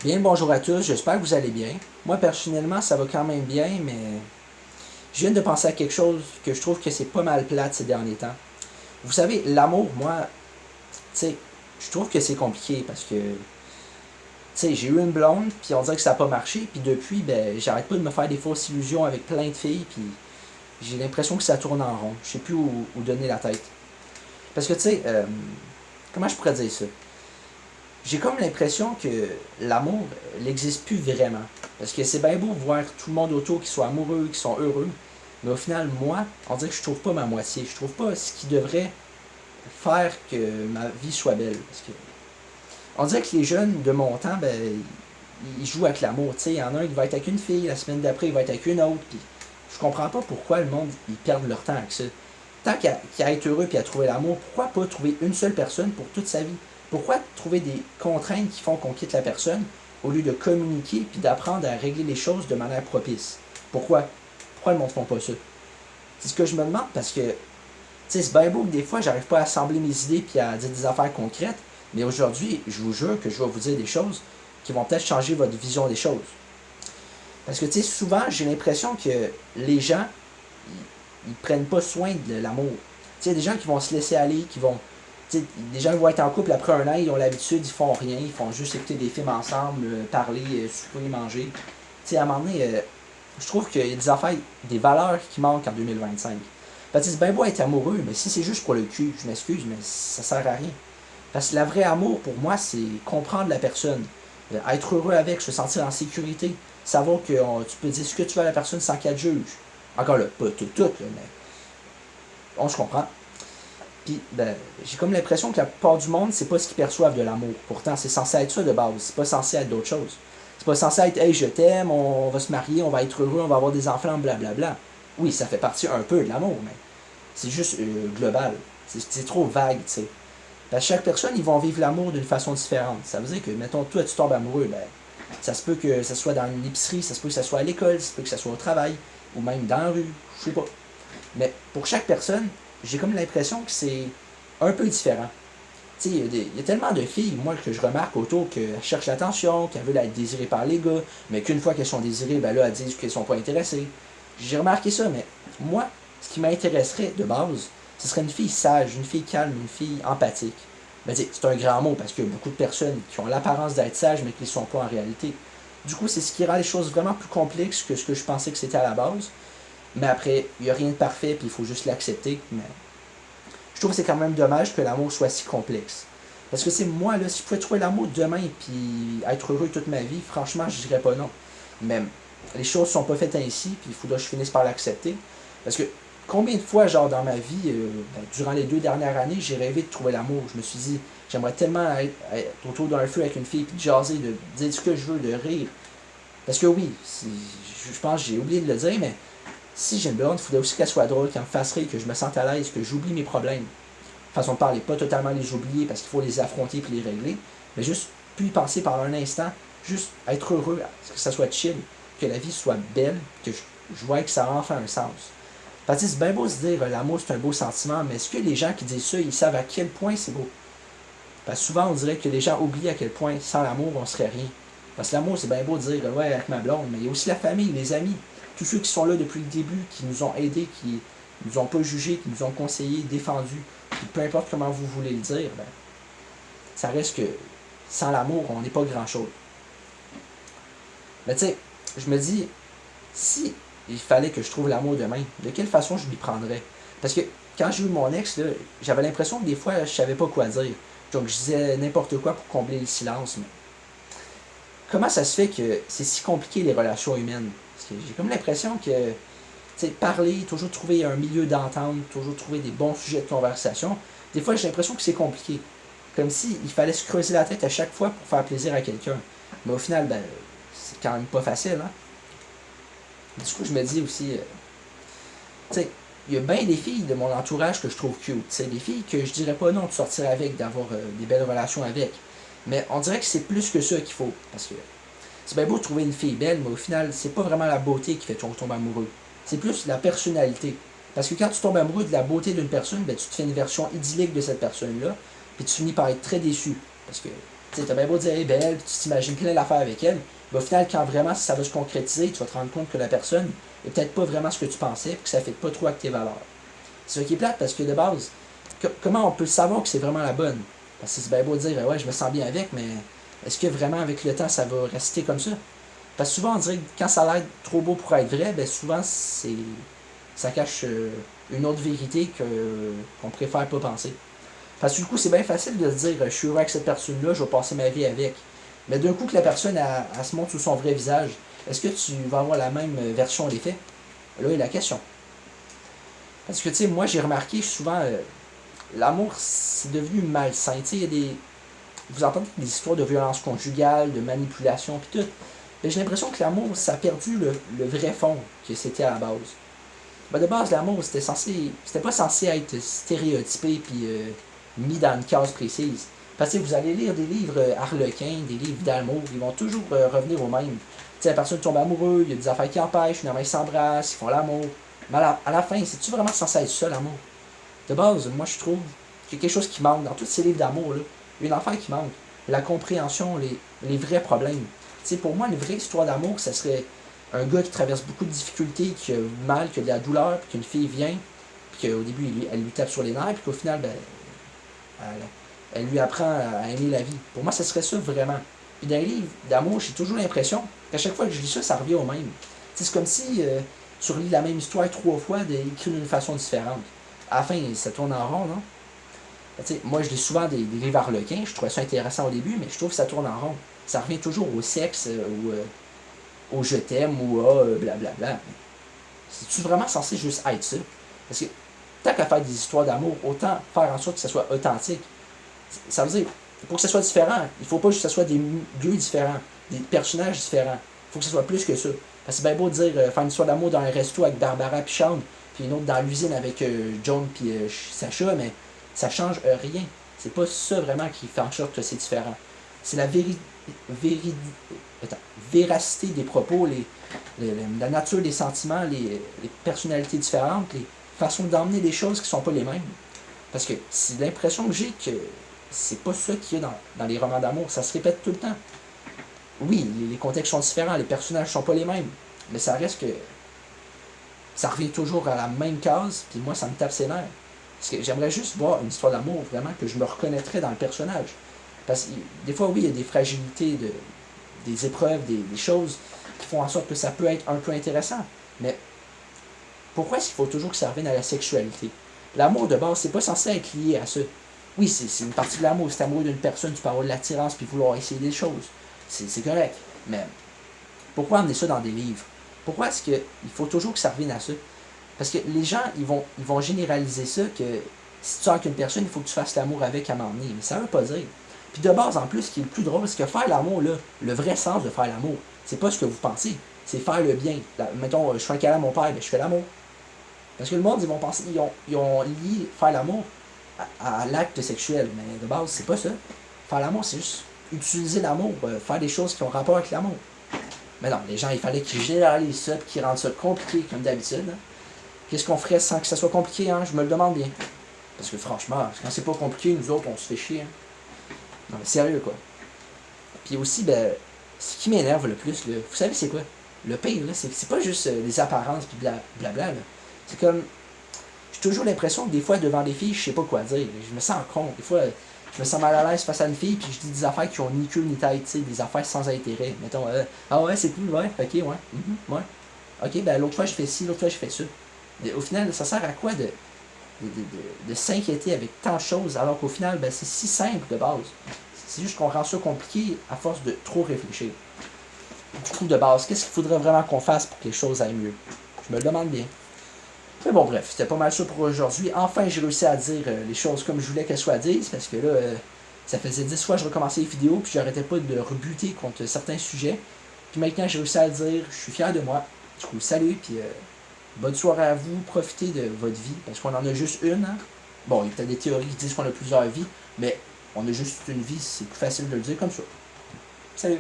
Bien le bonjour à tous, j'espère que vous allez bien. Moi personnellement ça va quand même bien, mais je viens de penser à quelque chose que je trouve que c'est pas mal plate ces derniers temps. Vous savez, l'amour, moi, tu sais, je trouve que c'est compliqué parce que, tu sais, j'ai eu une blonde, puis on dirait que ça n'a pas marché, puis depuis, ben, j'arrête pas de me faire des fausses illusions avec plein de filles, puis j'ai l'impression que ça tourne en rond. Je sais plus où donner la tête. Parce que, tu sais, comment je pourrais dire ça? J'ai comme l'impression que l'amour n'existe plus vraiment. Parce que c'est bien beau voir tout le monde autour qui soit amoureux, qui sont heureux. Mais au final, moi, on dirait que je trouve pas ma moitié. Je trouve pas ce qui devrait faire que ma vie soit belle. Parce que on dirait que les jeunes de mon temps, ben, ils jouent avec l'amour. Il y en a un qui va être avec une fille, la semaine d'après, il va être avec une autre. Puis je comprends pas pourquoi le monde, ils perdent leur temps avec ça. Tant qu'à être heureux et à trouver l'amour, pourquoi pas trouver une seule personne pour toute sa vie? Pourquoi trouver des contraintes qui font qu'on quitte la personne au lieu de communiquer puis d'apprendre à régler les choses de manière propice? Pourquoi? Pourquoi le monde ne font pas ça? C'est ce que je me demande parce que c'est bien beau que des fois j'arrive pas à assembler mes idées puis à dire des affaires concrètes, mais aujourd'hui, je vous jure que je vais vous dire des choses qui vont peut-être changer votre vision des choses. Parce que souvent, j'ai l'impression que les gens, ils prennent pas soin de l'amour. Il y a des gens qui vont se laisser aller, qui vont. Des gens qui vont être en couple après un an, ils ont l'habitude, ils font rien, ils font juste écouter des films ensemble, parler, souper, manger. À un moment donné, je trouve qu'il y a des affaires, des valeurs qui manquent en 2025. C'est bien beau être amoureux, mais si c'est juste pour le cul, je m'excuse, mais ça sert à rien. Parce que la vraie amour, pour moi, c'est comprendre la personne. Être heureux avec, se sentir en sécurité. Savoir que tu peux dire ce que tu veux à la personne sans qu'elle te juge. Encore là, pas tout, là, mais on se comprend. Puis, ben, j'ai comme l'impression que la plupart du monde, c'est pas ce qu'ils perçoivent de l'amour. Pourtant, c'est censé être ça de base. C'est pas censé être d'autre chose. C'est pas censé être, hey, je t'aime, on va se marier, on va être heureux, on va avoir des enfants, blablabla. Oui, ça fait partie un peu de l'amour, mais c'est juste global. C'est trop vague, tu sais. Chaque personne, ils vont vivre l'amour d'une façon différente. Ça veut dire que, mettons, toi, tu tombes amoureux, ben, ça se peut que ça soit dans une épicerie, ça se peut que ça soit à l'école, ça se peut que ça soit au travail, ou même dans la rue, je sais pas. Mais pour chaque personne, j'ai comme l'impression que c'est un peu différent. Il y a tellement de filles, moi, que je remarque autour qu'elles cherchent l'attention, qu'elles veulent être désirées par les gars, mais qu'une fois qu'elles sont désirées, ben là, elles disent qu'elles sont pas intéressées. J'ai remarqué ça, mais moi, ce qui m'intéresserait de base, ce serait une fille sage, une fille calme, une fille empathique. Ben, c'est un grand mot parce qu'il y a beaucoup de personnes qui ont l'apparence d'être sages, mais qui ne le sont pas en réalité. Du coup, c'est ce qui rend les choses vraiment plus complexes que ce que je pensais que c'était à la base. Mais après, il n'y a rien de parfait, puis il faut juste l'accepter. Mais je trouve que c'est quand même dommage que l'amour soit si complexe. Parce que c'est moi, là, si je pouvais trouver l'amour demain puis être heureux toute ma vie, franchement, je dirais pas non. Mais les choses sont pas faites ainsi, puis il faudra que je finisse par l'accepter. Parce que combien de fois, genre, dans ma vie, durant les 2 dernières années, j'ai rêvé de trouver l'amour. Je me suis dit, j'aimerais tellement être autour d'un feu avec une fille, puis de jaser, de dire ce que je veux, de rire. Parce que oui, je pense que j'ai oublié de le dire, mais si j'ai une blonde, il faudrait aussi qu'elle soit drôle, qu'elle me fasse rire, que je me sente à l'aise, que j'oublie mes problèmes. Façon de parler, pas totalement les oublier parce qu'il faut les affronter puis les régler, mais juste plus y penser pendant un instant, juste être heureux, que ça soit chill, que la vie soit belle, que je vois que ça a enfin un sens. Parce que c'est bien beau se dire l'amour c'est un beau sentiment, mais est-ce que les gens qui disent ça, ils savent à quel point c'est beau? Parce que souvent on dirait que les gens oublient à quel point sans l'amour on serait rien. Parce que l'amour c'est bien beau de dire ouais avec ma blonde, mais il y a aussi la famille, les amis, tous ceux qui sont là depuis le début, qui nous ont aidés, qui nous ont pas jugés, qui nous ont conseillés, défendus, puis peu importe comment vous voulez le dire, ben, ça reste que sans l'amour, on n'est pas grand-chose. Mais tu sais, je me dis, si il fallait que je trouve l'amour demain, de quelle façon je m'y prendrais? Parce que quand j'ai eu mon ex, là, j'avais l'impression que des fois, je savais pas quoi dire. Donc je disais n'importe quoi pour combler le silence. Mais comment ça se fait que c'est si compliqué les relations humaines? Parce que j'ai comme l'impression que parler, toujours trouver un milieu d'entente, toujours trouver des bons sujets de conversation, des fois j'ai l'impression que c'est compliqué. Comme s'il fallait se creuser la tête à chaque fois pour faire plaisir à quelqu'un. Mais au final, ben, c'est quand même pas facile. Hein? Du coup, je me dis aussi, tu sais, il y a bien des filles de mon entourage que je trouve cute. C'est des filles que je dirais pas non de sortir avec, d'avoir des belles relations avec. Mais on dirait que c'est plus que ça qu'il faut. Parce que c'est bien beau de trouver une fille belle, mais au final, c'est pas vraiment la beauté qui fait qu'on tombe amoureux. C'est plus la personnalité. Parce que quand tu tombes amoureux de la beauté d'une personne, ben, tu te fais une version idyllique de cette personne-là, puis tu finis par être très déçu. Parce que Tu sais, t'as bien beau dire, elle est belle, puis tu t'imagines plein d'affaires avec elle, mais au final, quand vraiment ça va se concrétiser, tu vas te rendre compte que la personne est peut-être pas vraiment ce que tu pensais, puis que ça ne fait pas trop avec tes valeurs. C'est ce qui est plate, parce que de base, comment on peut savoir que c'est vraiment la bonne? Parce que c'est bien beau dire, ouais, je me sens bien avec, mais est-ce que vraiment, avec le temps, ça va rester comme ça? Parce que souvent, on dirait que quand ça a l'air trop beau pour être vrai, ben souvent, ça cache une autre vérité qu'on préfère pas penser. Parce que du coup, c'est bien facile de se dire, je suis heureux avec cette personne-là, je vais passer ma vie avec. Mais d'un coup que la personne elle se montre sous son vrai visage, est-ce que tu vas avoir la même version des faits? Là est la question. Parce que, tu sais, moi, j'ai remarqué souvent, l'amour, c'est devenu malsain. Tu sais, il y a des... Vous entendez des histoires de violence conjugale, de manipulation, puis tout. Mais j'ai l'impression que l'amour, ça a perdu le vrai fond que c'était à la base. Ben de base, l'amour, c'était pas censé être stéréotypé puis mis dans une case précise. Parce que vous allez lire des livres harlequins, des livres d'amour, ils vont toujours revenir au même. Tu sais, la personne tombe amoureux, il y a des affaires qui empêchent, finalement ils s'embrassent, ils font l'amour. Mais à la fin, c'est-tu vraiment censé être ça, l'amour? De base, moi je trouve qu'il y a quelque chose qui manque dans tous ces livres d'amour, là. Une affaire qui manque. La compréhension, les vrais problèmes. Tu sais, pour moi, une vraie histoire d'amour, ça serait un gars qui traverse beaucoup de difficultés, qui a mal, qui a de la douleur, puis qu'une fille vient, puis qu'au début, elle lui tape sur les nerfs, puis qu'au final, ben, elle lui apprend à aimer la vie. Pour moi, ce serait ça vraiment. Puis dans les livres d'amour, j'ai toujours l'impression qu'à chaque fois que je lis ça, ça revient au même. C'est comme si tu relis la même histoire 3 fois, écrite d'une façon différente. À la fin, ça tourne en rond, non? T'sais, moi, je lis souvent des livres harlequins, je trouvais ça intéressant au début, mais je trouve que ça tourne en rond. Ça revient toujours au sexe, au je t'aime, ou à blablabla. C'est-tu vraiment censé juste être ça? Parce que tant qu'à faire des histoires d'amour, autant faire en sorte que ça soit authentique. Ça veut dire, pour que ça soit différent, il faut pas juste que ce soit des lieux différents, des personnages différents. Il faut que ce soit plus que ça. Parce que c'est bien beau de dire faire une histoire d'amour dans un resto avec Barbara puis Sean, puis une autre dans l'usine avec John puis Sacha, mais ça change rien. C'est pas ça vraiment qui fait en sorte que c'est différent. C'est la véracité des propos, la nature des sentiments, les personnalités différentes, les façons d'emmener les choses qui sont pas les mêmes. Parce que c'est l'impression que j'ai que c'est pas ça qu'il y a dans les romans d'amour. Ça se répète tout le temps. Oui, les contextes sont différents, les personnages sont pas les mêmes. Mais ça reste que ça revient toujours à la même case, puis moi, ça me tape ses nerfs. Parce que j'aimerais juste voir une histoire d'amour, vraiment, que je me reconnaîtrais dans le personnage. Parce que des fois, oui, il y a des fragilités, des épreuves, des choses qui font en sorte que ça peut être un peu intéressant. Mais pourquoi est-ce qu'il faut toujours que ça revienne à la sexualité? L'amour de base, c'est pas censé être lié à ça. Oui, c'est une partie de l'amour. Si t'es amoureux d'une personne, tu peux avoir de l'attirance puis vouloir essayer des choses. C'est correct. Mais pourquoi amener ça dans des livres? Pourquoi est-ce qu'il faut toujours que ça revienne à ça? Parce que les gens, ils vont généraliser ça que si tu sors avec une personne, il faut que tu fasses l'amour avec à m'emmener. Mais ça veut pas dire. Puis de base, en plus, ce qui est le plus drôle, c'est que faire l'amour, là, le vrai sens de faire l'amour, c'est pas ce que vous pensez. C'est faire le bien. Mettons, je fais un câlin à mon père, ben, je fais l'amour. Parce que le monde, ils vont penser, ils ont lié faire l'amour à l'acte sexuel. Mais de base, c'est pas ça. Faire l'amour, c'est juste utiliser l'amour, faire des choses qui ont rapport avec l'amour. Mais non, les gens, il fallait qu'ils généralisent ça et qu'ils rendent ça compliqué comme d'habitude. Hein. Qu'est-ce qu'on ferait sans que ça soit compliqué, hein? Je me le demande bien. Parce que franchement, quand c'est pas compliqué, nous autres, on se fait chier. Hein. Non, mais sérieux, quoi. Puis aussi, ben, ce qui m'énerve le plus, là, vous savez, c'est quoi? Le pire, là, c'est pas juste les apparences puis blabla, là. C'est comme, j'ai toujours l'impression que des fois, devant des filles, je sais pas quoi dire. Je me sens con. Des fois, je me sens mal à l'aise face à une fille, puis je dis des affaires qui ont ni queue ni tête, tu sais, des affaires sans intérêt. Mettons, ah ouais, c'est cool, ouais, ok, ouais, ouais. Ok, ben l'autre fois, je fais ci, l'autre fois, je fais ça. Et au final, ça sert à quoi de s'inquiéter avec tant de choses, alors qu'au final, ben, c'est si simple de base. C'est juste qu'on rend ça compliqué à force de trop réfléchir. Du coup, de base, qu'est-ce qu'il faudrait vraiment qu'on fasse pour que les choses aillent mieux? Je me le demande bien. Mais bon, bref, c'était pas mal ça pour aujourd'hui. Enfin, j'ai réussi à dire les choses comme je voulais qu'elles soient dites, parce que là, ça faisait 10 fois que je recommençais les vidéos, puis j'arrêtais pas de rebuter contre certains sujets. Puis maintenant, j'ai réussi à le dire, je suis fier de moi. Du coup, salut, puis bonne soirée à vous, profitez de votre vie, parce qu'on en a juste une. Hein? Bon, il y a peut-être des théories qui disent qu'on a plusieurs vies, mais on a juste une vie, c'est plus facile de le dire comme ça. Salut!